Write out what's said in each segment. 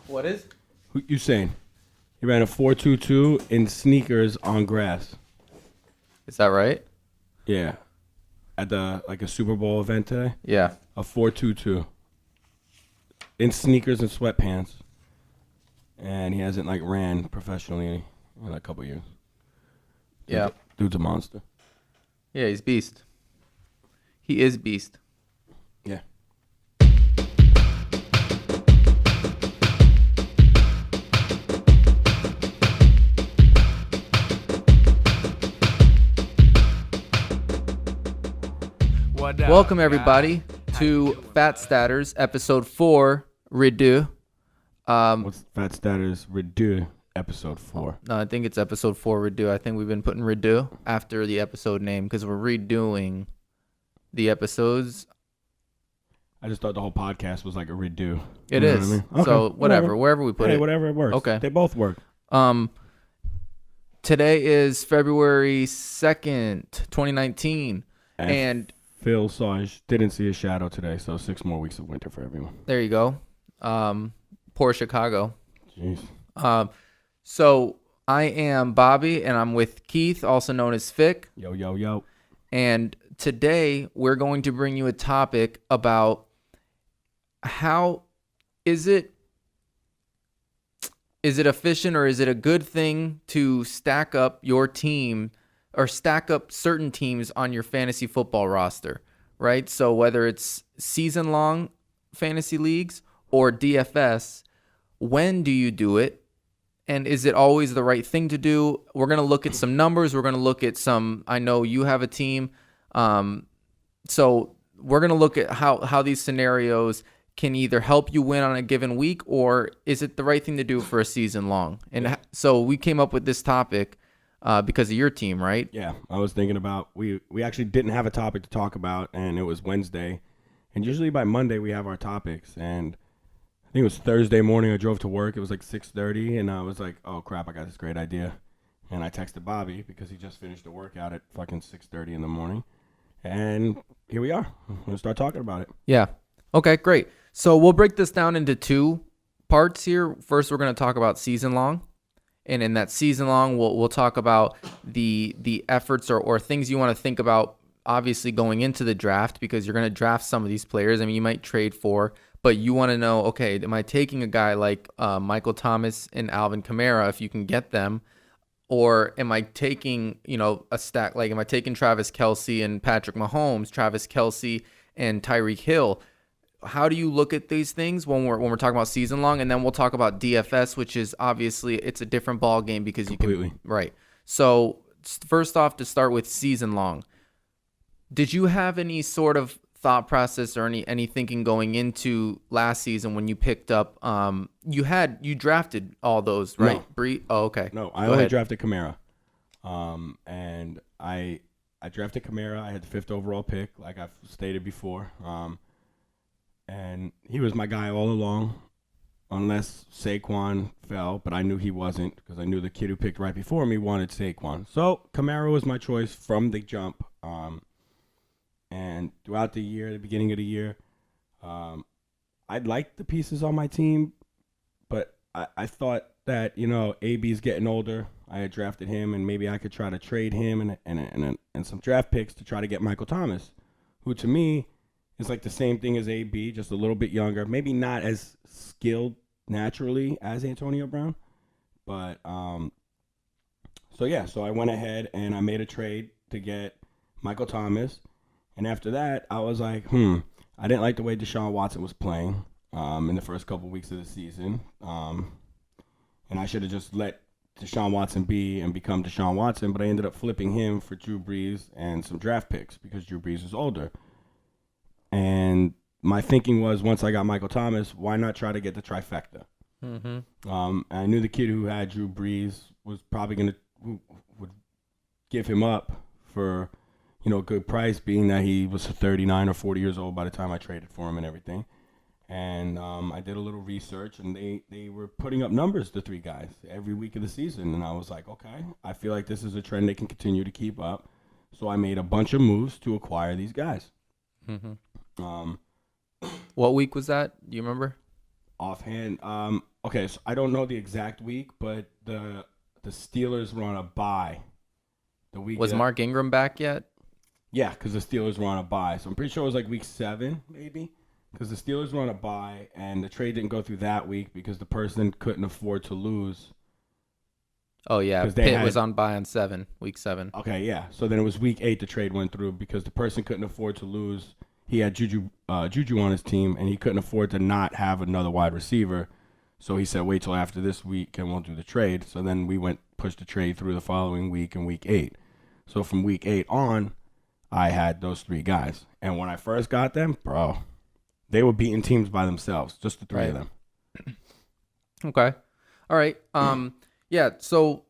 What is? Who you saying? He ran a 4.22 in sneakers on grass. Is that right? Yeah. At a Super Bowl event today. Yeah. A 4.22 in sneakers and sweatpants. And he hasn't ran professionally in a couple years. Yeah. Dude's a monster. Yeah, he's beast. He is beast. Yeah. Welcome everybody to Fat Statters, episode 4, Redo. What's Fat Statters Redo episode 4? No, I think it's episode 4, Redo. I think we've been putting Redo after the episode name because we're redoing the episodes. I just thought the whole podcast was like a redo. It You know is. what I mean? Okay, So whatever, wherever we put Hey, it. whatever it works. Okay. They both work. Today is February 2nd, 2019. And Phil didn't see a shadow today, so 6 more weeks of winter for everyone. there you go. Poor Chicago. Jeez. So I am Bobby, and I'm with Keith, also known as Fick. Yo, yo, yo. And today we're going to bring you a topic about how is it efficient or is it a good thing to stack up your team or stack up certain teams on your fantasy football roster, right? So whether it's season-long fantasy leagues or DFS, when do you do it? And is it always the right thing to do? We're going to look at some numbers. We're going to look at I know you have a team. So we're going to look at how these scenarios can either help you win on a given week, or is it the right thing to do for a season long? And so we came up with this topic because of your team, right? Yeah, I was thinking about, we actually didn't have a topic to talk about, and it was Wednesday. And usually by Monday we have our topics, and I think it was Thursday morning. I drove to work. It was like 6:30, and I was like, oh, crap, I got this great idea. And I texted Bobby because he just finished a workout at fucking 6:30 in the morning. And here we are. I'm going to start talking about it. Yeah. Okay, great. So we'll break this down into 2 parts here. First, we're going to talk about season long. And in that season long, we'll talk about the efforts or things you want to think about, obviously, going into the draft, because you're going to draft some of these players. I mean, you might trade for, but you want to know, okay, am I taking a guy like Michael Thomas and Alvin Kamara if you can get them? Or am I taking, a stack, am I taking Travis Kelce and Patrick Mahomes, Travis Kelce and Tyreek Hill? How do you look at these things when we're talking about season long? And then we'll talk about DFS, which is obviously it's a different ball game because Completely. you can right. So first off, to start with season long, did you have any sort of thought process or any thinking going into last season when you picked up? You drafted all those, right? No. Oh, okay. No, I only drafted Kamara. And I drafted Kamara. I had the 5th overall pick, like I've stated before. And he was my guy all along, unless Saquon fell, but I knew he wasn't because I knew the kid who picked right before me wanted Saquon. So Kamara was my choice from the jump. And throughout the year, the beginning of the year, I liked the pieces on my team, but I thought that, AB's getting older. I had drafted him, and maybe I could try to trade him and some draft picks to try to get Michael Thomas, who to me is like the same thing as AB, just a little bit younger, maybe not as skilled naturally as Antonio Brown. But so I went ahead and I made a trade to get Michael Thomas. And after that, I was like, I didn't like the way Deshaun Watson was playing in the first couple weeks of the season. And I should have just let Deshaun Watson be and become Deshaun Watson, but I ended up flipping him for Drew Brees and some draft picks because Drew Brees is older. And my thinking was, once I got Michael Thomas, why not try to get the trifecta? Mm-hmm. I knew the kid who had Drew Brees was probably would give him up for a good price, being that he was 39 or 40 years old by the time I traded for him and everything. And I did a little research, and they were putting up numbers, the 3 guys, every week of the season. And I was like, okay, I feel like this is a trend they can continue to keep up. So I made a bunch of moves to acquire these guys. Mm-hmm. What week was that? Do you remember? Offhand, okay, so I don't know the exact week, but the Steelers were on a bye. The week Was Mark Ingram back yet? Yeah, because the Steelers were on a bye, so I'm pretty sure it was like week 7, maybe. Because the Steelers were on a bye, and the trade didn't go through that week because the person couldn't afford to lose. Oh yeah, 'Cause they Pitt had- was on bye on week 7. Okay, yeah. So then it was week 8 the trade went through because the person couldn't afford to lose. He had Juju on his team, and he couldn't afford to not have another wide receiver. So he said, wait till after this week, and we'll do the trade. So then we pushed the trade through the following week in week 8. So from week 8 on, I had those 3 guys. And when I first got them, bro, they were beating teams by themselves, just the 3 of them. Okay. All right. Yeah. So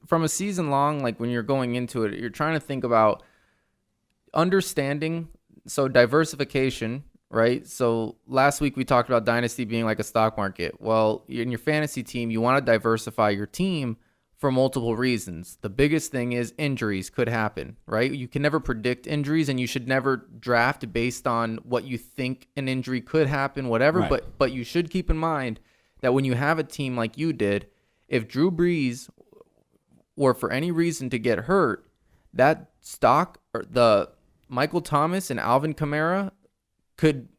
from a season long, like when you're going into it, you're trying to think about understanding. So diversification, right? So last week we talked about dynasty being like a stock market. Well, in your fantasy team, you want to diversify your team for multiple reasons. The biggest thing is injuries could happen, right? You can never predict injuries, and you should never draft based on what you think an injury could happen, whatever. Right. But you should keep in mind that when you have a team like you did, if Drew Brees were for any reason to get hurt, that stock or the Michael Thomas and Alvin Kamara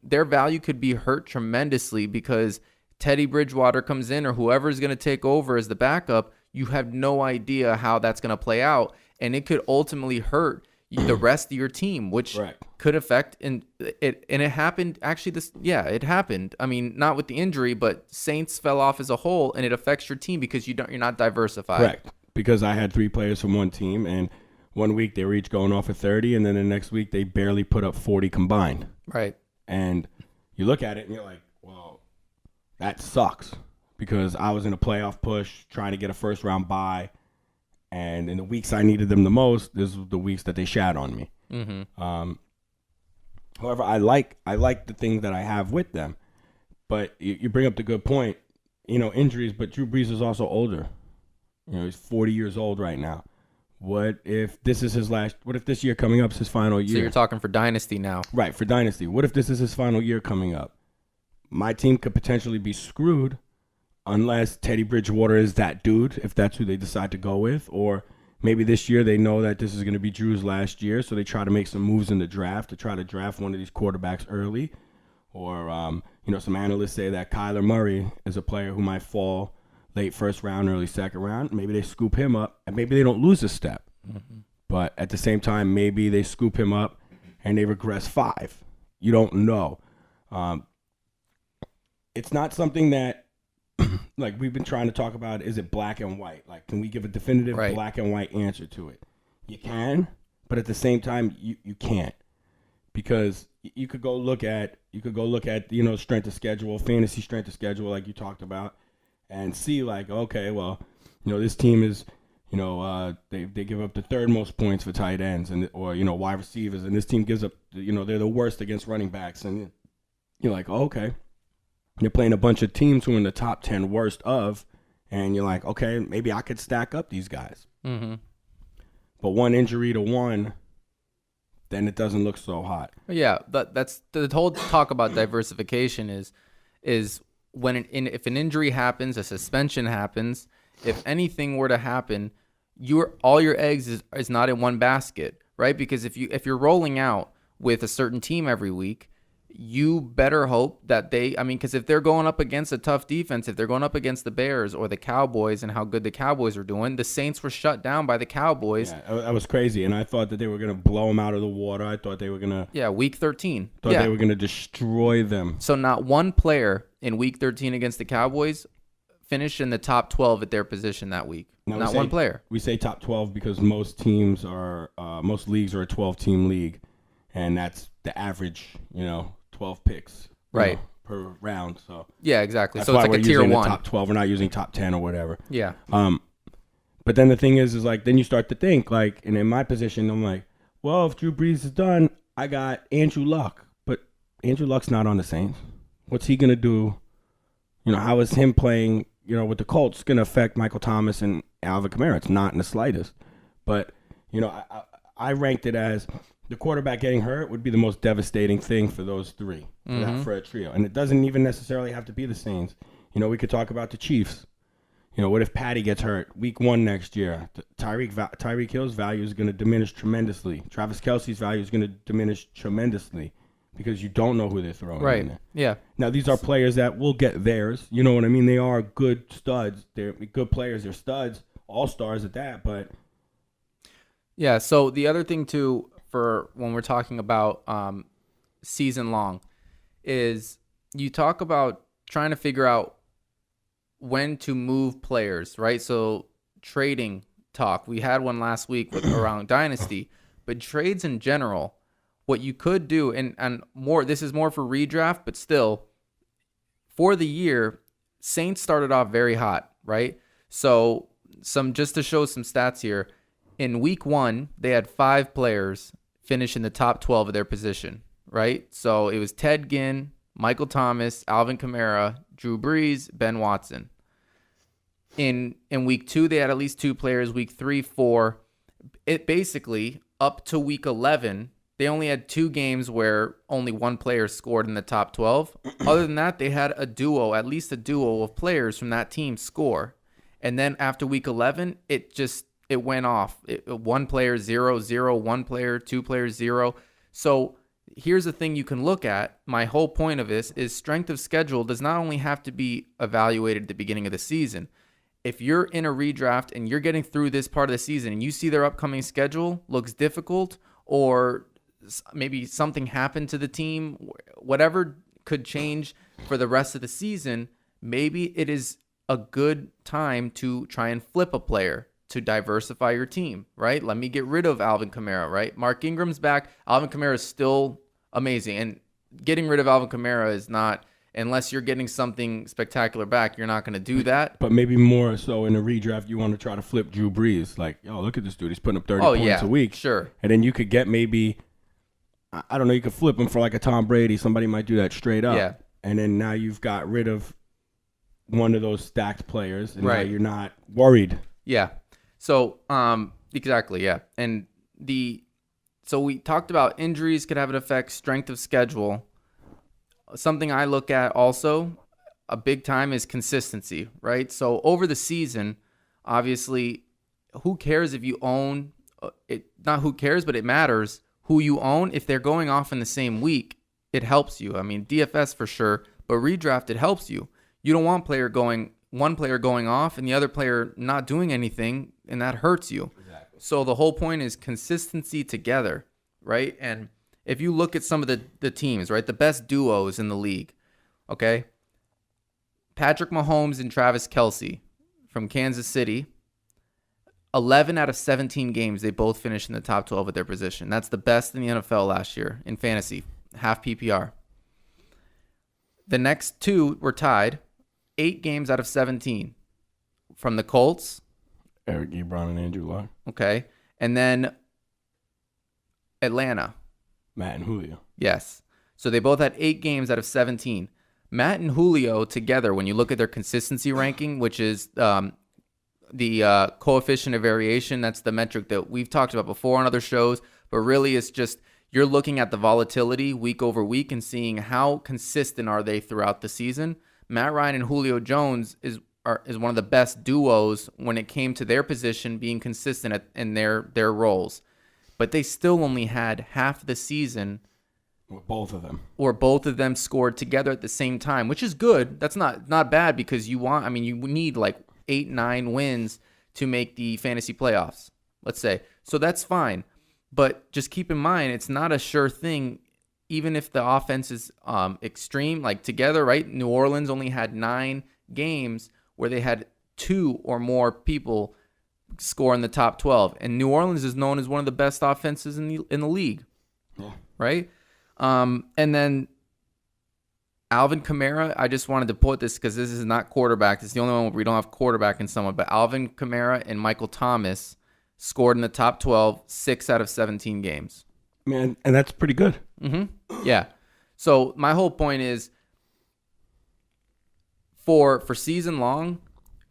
their value could be hurt tremendously because Teddy Bridgewater comes in or whoever's going to take over as the backup. You have no idea how that's going to play out, and it could ultimately hurt the rest of your team, which could affect it happened actually it happened. I mean, not with the injury, but Saints fell off as a whole, and it affects your team because you're not diversified. Correct. Because I had 3 players from one team, and one week they were each going off at 30, and then the next week they barely put up 40 combined. Right. And you look at it and you're like, well, that sucks because I was in a playoff push trying to get a first round bye. And in the weeks I needed them the most, this was the weeks that they shat on me. Mm-hmm. However, I like the things that I have with them. But you bring up the good point, injuries, but Drew Brees is also older. He's 40 years old right now. What if this is what if this year coming up is his final year? So you're talking for dynasty now. Right, for dynasty. What if this is his final year coming up? My team could potentially be screwed unless Teddy Bridgewater is that dude, if that's who they decide to go with. Or maybe this year they know that this is going to be Drew's last year, so they try to make some moves in the draft to try to draft one of these quarterbacks early. Or, some analysts say that Kyler Murray is a player who might fall late first round, early second round. Maybe they scoop him up, and maybe they don't lose a step. Mm-hmm. But at the same time, maybe they scoop him up and they regress 5. You don't know. It's not something that, like we've been trying to talk about, is it black and white? Like, can we give a definitive black and white answer to it? You can, but at the same time, you can't. Because you could go look at, strength of schedule, fantasy strength of schedule, like you talked about, and see like, okay, well, this team is, they give up the 3rd most points for tight ends or wide receivers, and this team gives up, they're the worst against running backs, and you're like, oh, okay, you're playing a bunch of teams who are in the top 10 worst of, and you're like, okay, maybe I could stack up these guys. Mm-hmm. But one injury to one, then it doesn't look so hot. Yeah, that's the whole talk about diversification is when if an injury happens, a suspension happens, if anything were to happen, all your eggs is not in one basket, right? Because if you're rolling out with a certain team every week, you better hope that because if they're going up against a tough defense, if they're going up against the Bears or the Cowboys and how good the Cowboys are doing, the Saints were shut down by the Cowboys. Yeah, that was crazy, and I thought that they were going to blow them out of the water. I thought they were going to... Yeah, week 13. They were going to destroy them. So not one player in week 13 against the Cowboys finished in the top 12 at their position that week. Now not one player. We say top 12 because most leagues are a 12-team league, and that's the average, 12 picks per round. So yeah, exactly. That's so it's like a tier 1. Top 12. We're not using top 10 or whatever. Yeah. But then the thing is like then you start to think like, and in my position, I'm like, well, if Drew Brees is done, I got Andrew Luck, but Andrew Luck's not on the Saints. What's he gonna do? How is him playing? With the Colts gonna affect Michael Thomas and Alvin Kamara? It's not in the slightest. But I ranked it as the quarterback getting hurt would be the most devastating thing for those three, for a trio. And it doesn't even necessarily have to be the Saints. You know, we could talk about the Chiefs. You know, what if Patty gets hurt week 1 next year? Tyreek Hill's value is going to diminish tremendously. Travis Kelce's value is going to diminish tremendously because you don't know who they're throwing in there. Yeah. Now, these are players that will get theirs. You know what I mean? They are good studs. They're good players. They're studs, all-stars at that. But yeah, so the other thing, too, for when we're talking about season long is you talk about trying to figure out when to move players, right? So trading talk, we had one last week around Dynasty, but trades in general, what you could do, and more, this is more for redraft, but still, for the year, Saints started off very hot, right? So just to show some stats here, in week 1, they had 5 players finish in the top 12 of their position, right? So it was Ted Ginn, Michael Thomas, Alvin Kamara, Drew Brees, Ben Watson. In week 2, they had at least 2 players. Week 3, 4. It basically, up to week 11, they only had 2 games where only 1 player scored in the top 12. Other than that, they had at least a duo of players from that team score. And then after week 11, it went off. 1 player, 0, 0, 1 player, 2 players, 0. So here's the thing you can look at. My whole point of this is strength of schedule does not only have to be evaluated at the beginning of the season. If you're in a redraft and you're getting through this part of the season and you see their upcoming schedule looks difficult, or maybe something happened to the team, whatever could change for the rest of the season, maybe it is a good time to try and flip a player to diversify your team, right? Let me get rid of Alvin Kamara, right? Mark Ingram's back. Alvin Kamara is still amazing. And getting rid of Alvin Kamara is not, unless you're getting something spectacular back, you're not going to do that. But maybe more so in a redraft, you want to try to flip Drew Brees. Like, yo, look at this dude. He's putting up 30 points a week. Sure. And then you could get maybe, I don't know, you could flip him for like a Tom Brady. Somebody might do that straight up. Yeah. And then now you've got rid of one of those stacked players. And now Right. you're not worried. Yeah. So, exactly, yeah. And so we talked about injuries could have an effect, strength of schedule. Something I look at also a big time is consistency, right? So over the season, obviously, who cares if you own it? Not who cares, but it matters who you own. If they're going off in the same week, it helps you. I mean, DFS for sure, but redraft, it helps you. You don't want one player going off and the other player not doing anything, and that hurts you. Exactly. So the whole point is consistency together, right? And if you look at some of the teams, right, the best duos in the league, okay, Patrick Mahomes and Travis Kelce from Kansas City, 11 out of 17 games, they both finished in the top 12 at their position. That's the best in the NFL last year in fantasy, half PPR. The next 2 were tied, 8 games out of 17 from the Colts. Eric Ebron and Andrew Luck. Okay. And then Atlanta. Matt and Julio. Yes. So they both had 8 games out of 17. Matt and Julio together, when you look at their consistency ranking, which is the coefficient of variation, that's the metric that we've talked about before on other shows, but really it's just you're looking at the volatility week over week and seeing how consistent are they throughout the season. Matt Ryan and Julio Jones is one of the best duos when it came to their position being consistent in their roles. But they still only had half the season With both of them. or both of them scored together at the same time, which is good. That's not bad because you need like 8-9 wins to make the fantasy playoffs, let's say. So that's fine. But just keep in mind, it's not a sure thing, even if the offense is extreme, like together, right? New Orleans only had 9 games where they had 2 or more people score in the top 12. And New Orleans is known as one of the best offenses in the league, Yeah. right? And then Alvin Kamara, I just wanted to put this because this is not quarterback. It's the only one where we don't have quarterback in someone. But Alvin Kamara and Michael Thomas scored in the top 12, 6 out of 17 games. Man, and that's pretty good. Mm-hmm. Yeah. So my whole point is for season long,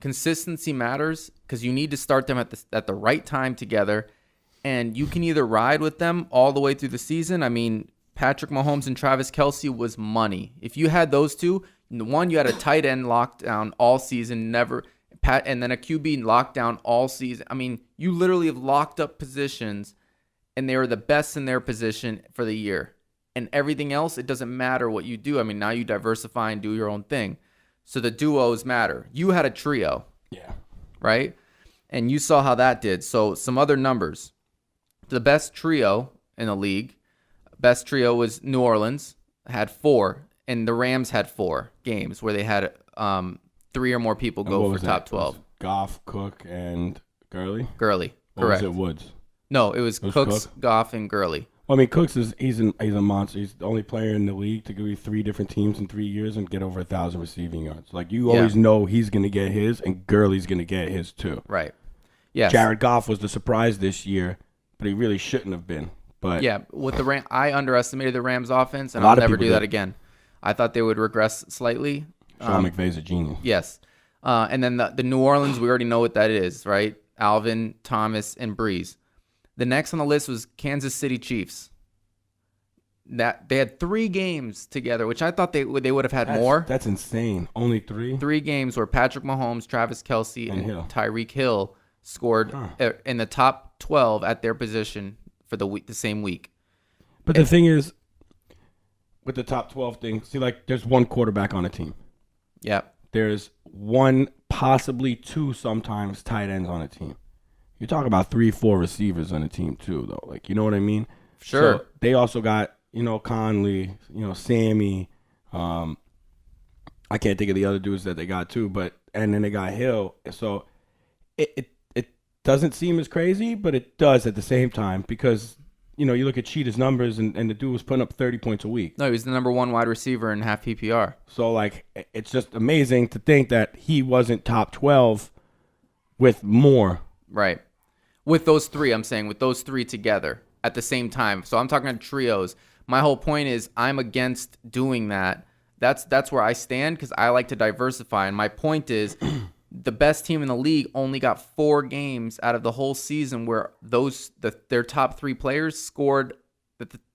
consistency matters because you need to start them at the right time together. and you can either ride with them all the way through the season. I mean, Patrick Mahomes and Travis Kelce was money. If you had those two, one, you had a tight end locked down all season, and then a QB locked down all season. I mean, you literally have locked up positions, and they were the best in their position for the year. And everything else, it doesn't matter what you do. I mean, now you diversify and do your own thing. So the duos matter. You had a trio. Yeah. Right? And you saw how that did. So some other numbers. The best trio in the league, best trio was New Orleans, had 4, and the Rams had 4 games where they had 3 or more people go for top 12. It was Goff, Cook, and Gurley? Gurley, Or correct. was it Woods? No, it was Cooks, Cook? Goff, and Gurley. Well, I mean, Cooks he's a monster. He's the only player in the league to go with 3 different teams in 3 years and get over 1,000 receiving yards. Like, you always know he's going to get his, and Gurley's going to get his too. Right. Yes. Jared Goff was the surprise this year, but he really shouldn't have been. But yeah, with the I underestimated the Rams offense, and A lot I'll of never people do that did. again. I thought they would regress slightly. Sean McVay's a genius. Yes. And then the New Orleans, we already know what that is, right? Alvin, Thomas, and Breeze. The next on the list was Kansas City Chiefs. That they had 3 games together, which I thought they would have had more. That's insane. Only 3? 3 games where Patrick Mahomes, Travis Kelce, and Hill. Tyreek Hill scored in the top 12 at their position for the same week. But the thing is, with the top 12 thing, see, like, there's 1 quarterback on a team. Yeah. There's 1, possibly 2 sometimes tight ends on a team. You talk about 3, 4 receivers on a team too, though. Like, you know what I mean? Sure. So they also got, Conley, Sammy. I can't think of the other dudes that they got too, and then they got Hill. So it doesn't seem as crazy, but it does at the same time because, you look at Cheetah's numbers and the dude was putting up 30 points a week. No, he was the number 1 wide receiver in half PPR. So, like, it's just amazing to think that he wasn't top 12 with more. Right. With those 3, I'm saying, with those 3 together at the same time. So I'm talking trios. My whole point is I'm against doing that. That's where I stand because I like to diversify. And my point is the best team in the league only got 4 games out of the whole season where their top 3 players scored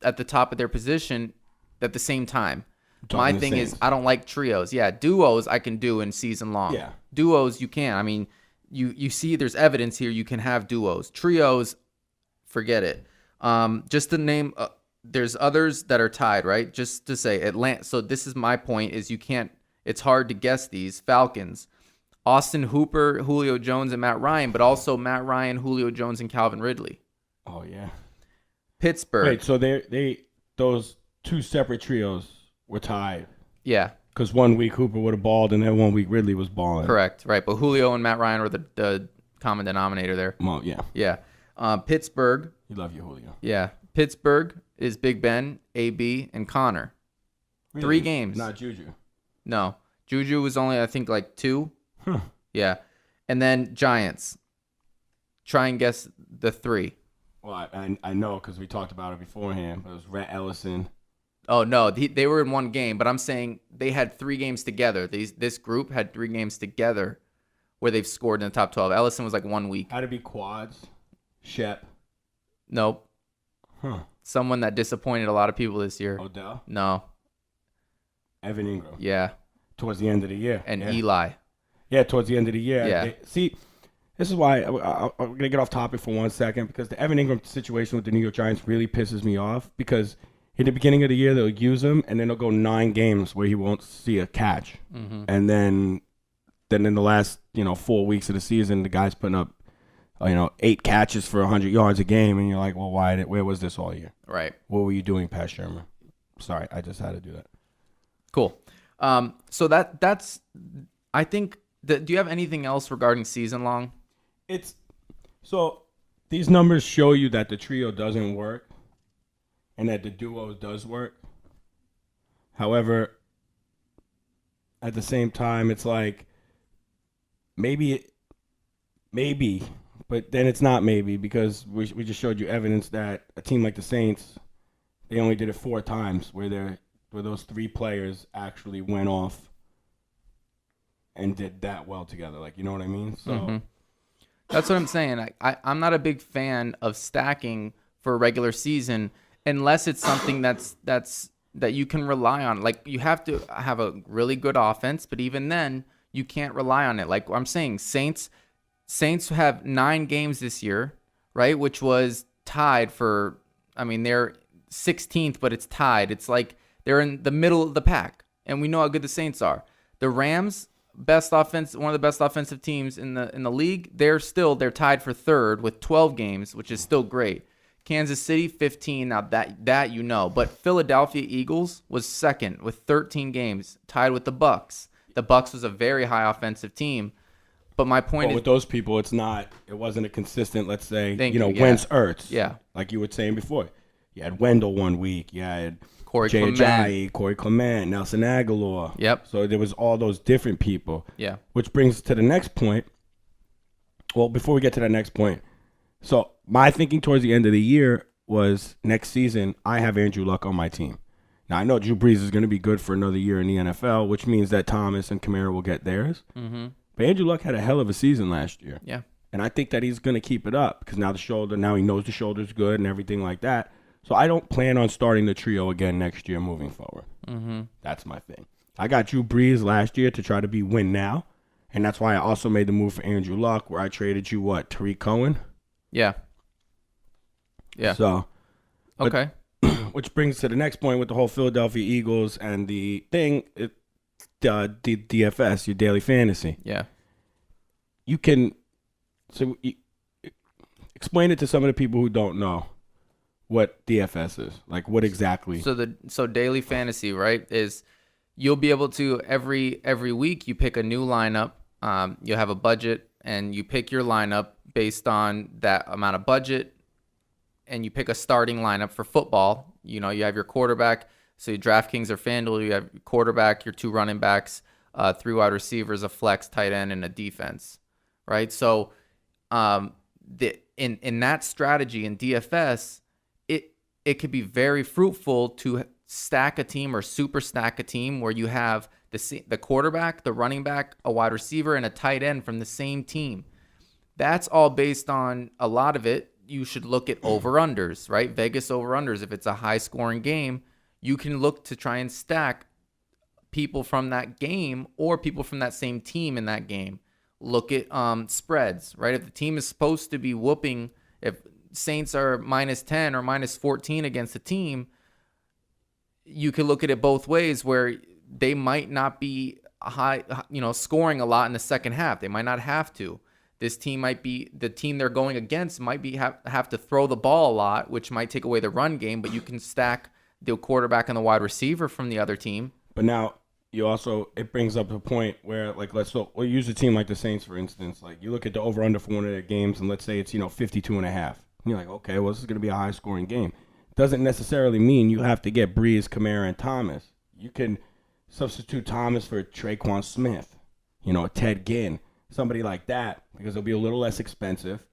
at the top of their position at the same time. My thing is I don't like trios. Yeah, duos I can do in season long. Yeah. Duos you can. I mean, you see there's evidence here you can have duos. Trios, forget it. Just to name, there's others that are tied, right? Just to say Atlanta. So this is my point: is it's hard to guess these Falcons, Austin Hooper, Julio Jones, and Matt Ryan, but also Matt Ryan, Julio Jones, and Calvin Ridley. Oh yeah. Pittsburgh. Wait, so those 2 separate trios were tied Yeah, because 1 week Hooper would have balled and then 1 week Ridley was balling. correct. Right, but Julio and Matt Ryan were the common denominator there. Well, yeah. Yeah. Pittsburgh. You love you, Julio. Yeah. Pittsburgh is Big Ben, AB, and Connor. Really? 3 games. Not Juju. No. Juju was only, I think, like 2. Huh. Yeah. And then Giants. Try and guess the 3. Well, I know because we talked about it beforehand. But it was Rhett Ellison. Oh, no. They were in 1 game, but I'm saying they had 3 games together. This group had 3 games together where they've scored in the top 12. Ellison was like 1 week. Had to be quads. Shep. Nope. Huh. Someone that disappointed a lot of people this year. Odell. No. Evan Ingram. Yeah. Towards the end of the year. And yeah. Eli. Yeah, towards the end of the year. Yeah. See, this is why I'm going to get off topic for 1 second because the Evan Ingram situation with the New York Giants really pisses me off because in the beginning of the year they'll use him and then they'll go 9 games where he won't see a catch. Mm-hmm. And then in the last, 4 weeks of the season, the guy's putting up 8 catches for 100 yards a game, and you're like, well, where was this all year? Right. What were you doing, Pat Shermer? Sorry, I just had to do that. Cool. So that's I think do you have anything else regarding season long? So these numbers show you that the trio doesn't work and that the duo does work. However, at the same time, it's like maybe, but then it's not maybe because we just showed you evidence that a team like the Saints, they only did it 4 times where those 3 players actually went off and did that well together. Like, you know what I mean? So That's what I'm saying. I'm not a big fan of stacking for a regular season unless it's something that you can rely on. Like, you have to have a really good offense, but even then, you can't rely on it. Like I'm saying, Saints have 9 games this year, right? Which was tied for, I mean, they're 16th, but it's tied. It's like they're in the middle of the pack, and we know how good the Saints are. The Rams, one of the best offensive teams in the league. They're tied for 3rd with 12 games, which is still great. Kansas City 15. Now that you know, but Philadelphia Eagles was 2nd with 13 games, tied with the Bucks. The Bucks was a very high offensive team, but my point is with those people, it wasn't a consistent. Let's say Wentz, Ertz. Yeah, like you were saying before, you had Wendell one week, you had Corey Clement, Nelson Aguilar. Yep. So there was all those different people. Yeah. Which brings us to the next point. Well, before we get to that next point, so my thinking towards the end of the year was next season I have Andrew Luck on my team. Now, I know Drew Brees is going to be good for another year in the NFL, which means that Thomas and Kamara will get theirs. Mm-hmm. But Andrew Luck had a hell of a season last year. Yeah. And I think that he's going to keep it up because now he knows the shoulder's good and everything like that. So I don't plan on starting the trio again next year moving forward. Mm-hmm. That's my thing. I got Drew Brees last year to try to be win now. And that's why I also made the move for Andrew Luck where I traded you, Tariq Cohen? Yeah. Yeah. So. Okay. Which brings us to the next point with the whole Philadelphia Eagles and the thing, the DFS, your daily fantasy. Yeah. You can explain it to some of the people who don't know what DFS is. Like, what exactly? So daily fantasy, right, is you'll be able to every week you pick a new lineup. You'll have a budget and you pick your lineup based on that amount of budget, and you pick a starting lineup for football. You have your quarterback. So your DraftKings or FanDuel, you have your quarterback, your 2 running backs, 3 wide receivers, a flex, tight end, and a defense, right? So in that strategy in DFS, it could be very fruitful to stack a team or super stack a team where you have the quarterback, the running back, a wide receiver, and a tight end from the same team. That's all based on, a lot of it, you should look at over-unders, right? Vegas over-unders. If it's a high-scoring game, you can look to try and stack people from that game or people from that same team in that game. Look at spreads, right? If the team is supposed to be whooping, if Saints are -10 or -14 against a team, you could look at it both ways where they might not be scoring a lot in the second half. They might not have to. This team might be, the team they're going against might be have to throw the ball a lot, which might take away the run game, but you can stack the quarterback and the wide receiver from the other team. But now it brings up a point where, like, we'll use a team like the Saints, for instance. Like, you look at the over-under for one of their games, and let's say it's 52.5. And you're like, okay, well, this is going to be a high-scoring game. Doesn't necessarily mean you have to get Brees, Kamara, and Thomas. You can substitute Thomas for Traquan Smith, Ted Ginn, somebody like that, because it'll be a little less expensive.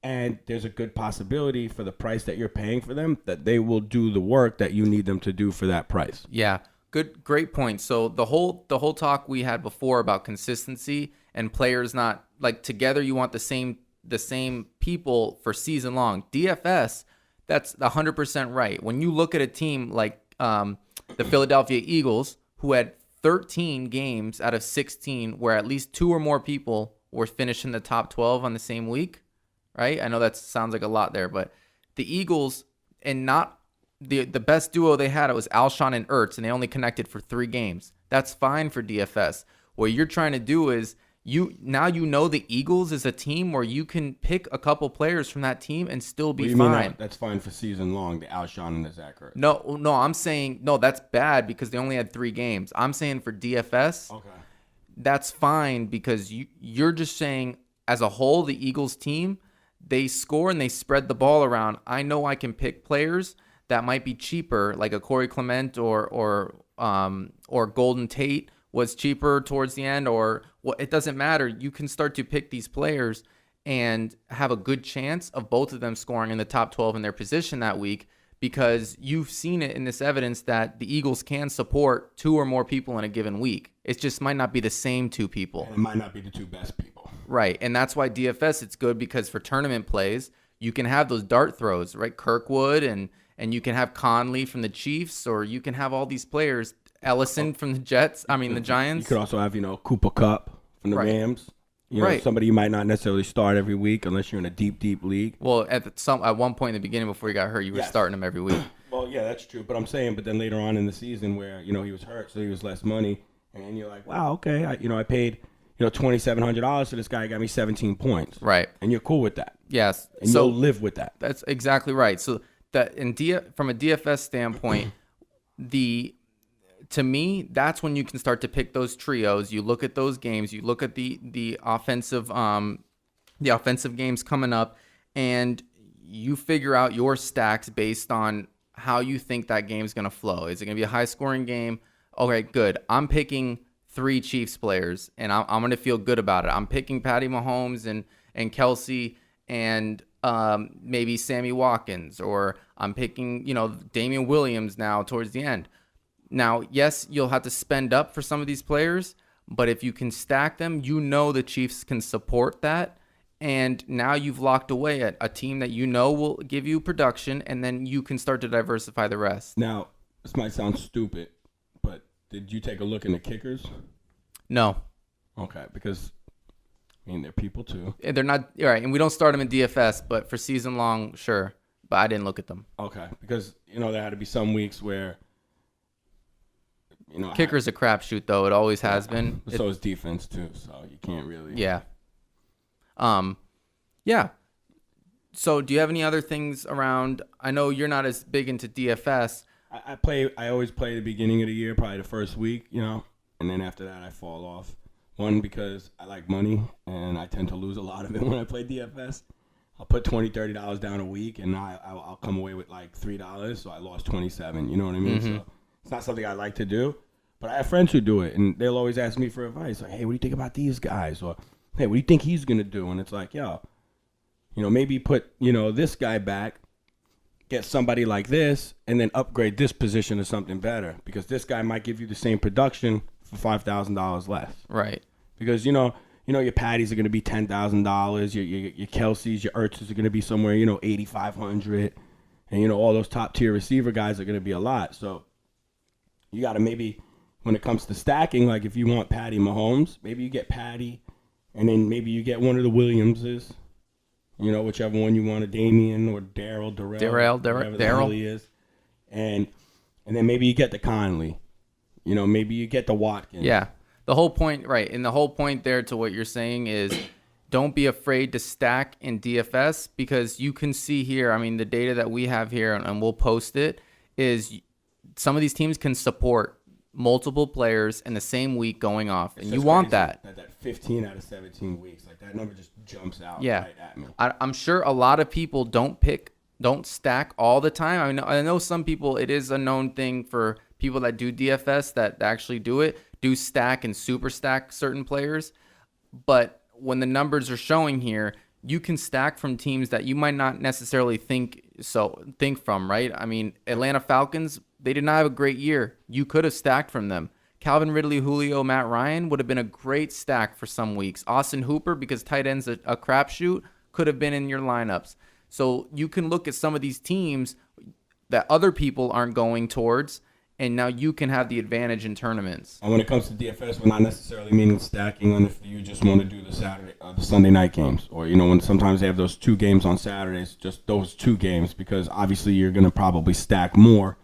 And there's a good possibility for the price that you're paying for them that they will do the work that you need them to do for that price. Yeah, great point. So the whole talk we had before about consistency and players not, like, together you want the same people for season long. DFS, that's 100% right. When you look at a team like the Philadelphia Eagles, who had 13 games out of 16 where at least 2 or more people were finishing the top 12 on the same week, right? I know that sounds like a lot there, but the Eagles, and not the best duo they had, it was Alshon and Ertz, and they only connected for 3 games. That's fine for DFS. What you're trying to do is the Eagles is a team where you can pick a couple players from that team and still be fine. That's fine for season long, the Alshon and the Zach Ertz. No, I'm saying, no, that's bad because they only had 3 games. I'm saying for DFS, okay, that's fine because you're just saying as a whole, the Eagles team, they score and they spread the ball around. I know I can pick players that might be cheaper, like a Corey Clement or Golden Tate was cheaper towards the end, or it doesn't matter. You can start to pick these players and have a good chance of both of them scoring in the top 12 in their position that week, because you've seen it in this evidence that the Eagles can support 2 or more people in a given week. It just might not be the same 2 people. And it might not be the 2 best people. Right. And that's why DFS, it's good because for tournament plays, you can have those dart throws, right? Kirkwood and you can have Conley from the Chiefs, or you can have all these players, Ellison from the Jets. I mean, the You Giants. could also have, Cooper Cup from the Right. Rams. Right. Somebody you might not necessarily start every week unless you're in a deep, deep league. Well, at one point in the beginning before he got hurt, you were Yes. starting him every week. Well, yeah, that's true. But I'm saying, but then later on in the season where, he was hurt, so he was less money. And you're like, wow, okay. I paid, $2,700 for this guy. He got me 17 points. Right. And you're cool with that. Yes. And So you'll live with that. that's exactly right. So that from a DFS standpoint, to me, that's when you can start to pick those trios. You look at those games. You look at the offensive games coming up, and you figure out your stacks based on how you think that game's going to flow. Is it going to be a high-scoring game? Okay, good. I'm picking 3 Chiefs players, and I'm going to feel good about it. I'm picking Patty Mahomes and Kelsey and maybe Sammy Watkins, or I'm picking, Damian Williams now towards the end. Now, yes, you'll have to spend up for some of these players, but if you can stack them, the Chiefs can support that. And now you've locked away at a team that will give you production, and then you can start to diversify the rest. Now, this might sound stupid, but did you take a look in the kickers? No. Okay, because, they're people too. They're not, all right, and we don't start them in DFS, but for season long, sure. But I didn't look at them. Okay, because, there had to be some weeks where, Kicker's a crapshoot, though. It always has been. So is defense too, so you can't really. Yeah. Yeah. So do you have any other things around? I know you're not as big into DFS. I always play the beginning of the year, probably the first week, and then after that I fall off. One, because I like money, and I tend to lose a lot of it when I play DFS. I'll put $20, $30 down a week, and I'll come away with like $3, so I lost 27. You know what I mean? So it's not something I like to do, but I have friends who do it, and they'll always ask me for advice, like, hey, what do you think about these guys? Or, hey, what do you think he's going to do? And it's like, maybe put, this guy back, get somebody like this, and then upgrade this position to something better, because this guy might give you the same production for $5,000 less. Right. Because, your Patties are going to be $10,000, your Kelseys, your Ertzes are going to be somewhere, $8,500, and, all those top-tier receiver guys are going to be a lot. So you got to maybe, when it comes to stacking, like if you want Patty Mahomes, maybe you get Patty, and then maybe you get one of the Williamses, whichever one you want, a Damian or Darrell, whatever the hell he is. And then maybe you get the Conley. Maybe you get the Watkins. Yeah. The whole point, right, and the whole point there to what you're saying is don't be afraid to stack in DFS, because you can see here, the data that we have here, and we'll post it, is some of these teams can support multiple players in the same week going off, and you want that. That 15 out of 17 weeks, like that number just jumps out right at me. I'm sure a lot of people don't stack all the time. I know some people, it is a known thing for people that do DFS that actually do stack and super stack certain players. But when the numbers are showing here, you can stack from teams that you might not necessarily think from, right? Atlanta Falcons, they did not have a great year. You could have stacked from them. Calvin Ridley, Julio, Matt Ryan would have been a great stack for some weeks. Austin Hooper, because tight end's a crapshoot, could have been in your lineups. So you can look at some of these teams that other people aren't going towards, and now you can have the advantage in tournaments. And when it comes to DFS, we're not necessarily meaning stacking on if you just want to do the Sunday night games, or when sometimes they have those 2 games on Saturdays, just those 2 games, because obviously you're going to probably stack more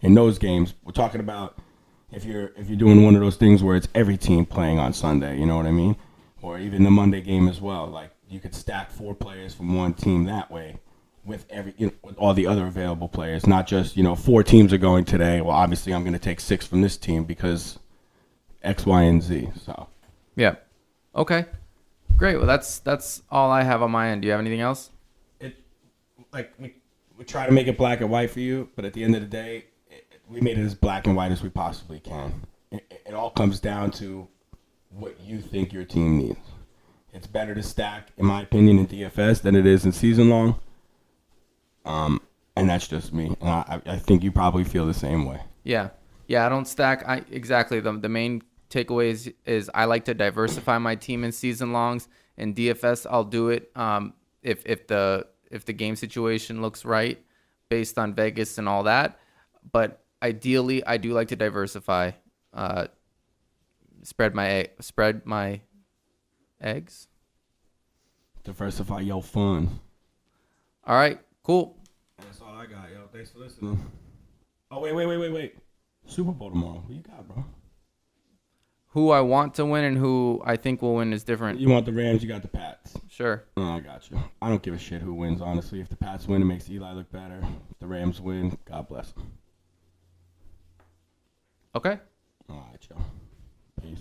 in those games. We're talking about if you're doing one of those things where it's every team playing on Sunday, you know what I mean, or even the Monday game as well. Like you could stack 4 players from one team that way. With with all the other available players, not just 4 teams are going today. Well, obviously I'm going to take 6 from this team because X, Y, and Z. So, yeah, okay, great. Well, that's all I have on my end. Do you have anything else? We try to make it black and white for you, but at the end of the day, we made it as black and white as we possibly can. It all comes down to what you think your team needs. It's better to stack, in my opinion, in DFS than it is in season long. And that's just me. And I think you probably feel the same way. Yeah. I don't stack. Exactly. The main takeaways is I like to diversify my team in season longs. In DFS, I'll do it if the game situation looks right based on Vegas and all that. But ideally, I do like to diversify. Spread my eggs. Diversify your fun. All right, cool. That's all I got, yo. Thanks for listening. Oh, wait. Super Bowl tomorrow. What you got, bro? Who I want to win and who I think will win is different. You want the Rams, you got the Pats. Sure. Oh, I got you. I don't give a shit who wins, honestly. If the Pats win, it makes Eli look better. If the Rams win, God bless them. Okay. All right, yo. Peace.